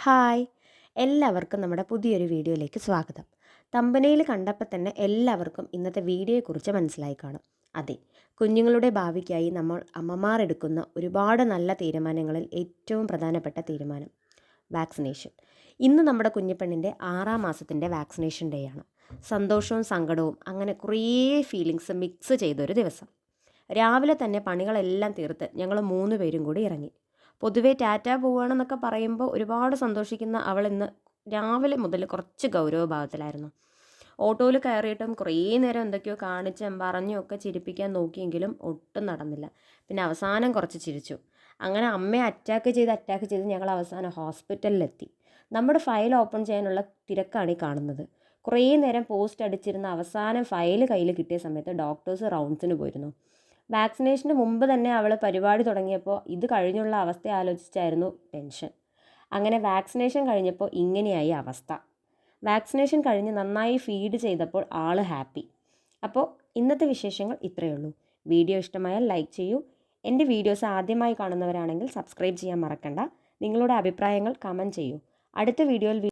Hi, എല്ലാവർക്കും നമ്മുടെ പുതിയൊരു വീഡിയോയിലേക്ക് സ്വാഗതം. തമ്പനയിൽ കണ്ടപ്പോൾ തന്നെ എല്ലാവർക്കും ഇന്നത്തെ വീഡിയോയെക്കുറിച്ച് മനസ്സിലായി കാണും. അതെ, കുഞ്ഞുങ്ങളുടെ ഭാവിക്കായി നമ്മൾ അമ്മമാർ എടുക്കുന്ന ഒരുപാട് നല്ല തീരുമാനങ്ങളിൽ ഏറ്റവും പ്രധാനപ്പെട്ട തീരുമാനം വാക്സിനേഷൻ. ഇന്ന് നമ്മുടെ കുഞ്ഞിപ്പെണ്ണിൻ്റെ 6-ാം മാസത്തിൻ്റെ വാക്സിനേഷൻ ഡേ ആണ്. സന്തോഷവും സങ്കടവും അങ്ങനെ കുറേ ഫീലിങ്സ് മിക്സ് ചെയ്തൊരു ദിവസം. രാവിലെ തന്നെ പണികളെല്ലാം തീർത്ത് ഞങ്ങൾ 3 പേരും കൂടി ഇറങ്ങി. പൊതുവേ ടാറ്റ പോവുകയാണെന്നൊക്കെ പറയുമ്പോൾ ഒരുപാട് സന്തോഷിക്കുന്ന അവൾ ഇന്ന് രാവിലെ മുതൽ കുറച്ച് ഗൗരവഭാവത്തിലായിരുന്നു. ഓട്ടോയിൽ കയറിയിട്ടും കുറേ നേരം എന്തൊക്കെയോ കാണിച്ചും പറഞ്ഞും ഒക്കെ ചിരിപ്പിക്കാൻ നോക്കിയെങ്കിലും ഒട്ടും നടന്നില്ല. പിന്നെ അവസാനം കുറച്ച് ചിരിച്ചു. അങ്ങനെ അമ്മയെ അറ്റാക്ക് ചെയ്ത് ഞങ്ങൾ അവസാനം ഹോസ്പിറ്റലിലെത്തി. നമ്മുടെ ഫയൽ ഓപ്പൺ ചെയ്യാനുള്ള തിരക്കാണ് ഈ കാണുന്നത്. കുറേ നേരം പോസ്റ്റ് അടിച്ചിരുന്ന അവസാനം ഫയൽ കയ്യിൽ കിട്ടിയ സമയത്ത് ഡോക്ടേഴ്സ് റൗണ്ട്സിന് പോയിരുന്നു. വാക്സിനേഷന് മുമ്പ് തന്നെ അവൾ പരിപാടി തുടങ്ങിയപ്പോൾ ഇത് കഴിഞ്ഞുള്ള അവസ്ഥ ആലോചിച്ചായിരുന്നു ടെൻഷൻ. അങ്ങനെ വാക്സിനേഷൻ കഴിഞ്ഞപ്പോൾ ഇങ്ങനെയായി അവസ്ഥ. വാക്സിനേഷൻ കഴിഞ്ഞ് നന്നായി ഫീഡ് ചെയ്തപ്പോൾ ആൾ ഹാപ്പി. അപ്പോൾ ഇന്നത്തെ വിശേഷങ്ങൾ ഇത്രയേ ഉള്ളൂ. വീഡിയോ ഇഷ്ടമായാൽ ലൈക്ക് ചെയ്യൂ. എൻ്റെ വീഡിയോസ് ആദ്യമായി കാണുന്നവരാണെങ്കിൽ സബ്സ്ക്രൈബ് ചെയ്യാൻ മറക്കണ്ട. നിങ്ങളുടെ അഭിപ്രായങ്ങൾ കമൻറ്റ് ചെയ്യൂ. അടുത്ത വീഡിയോയിൽ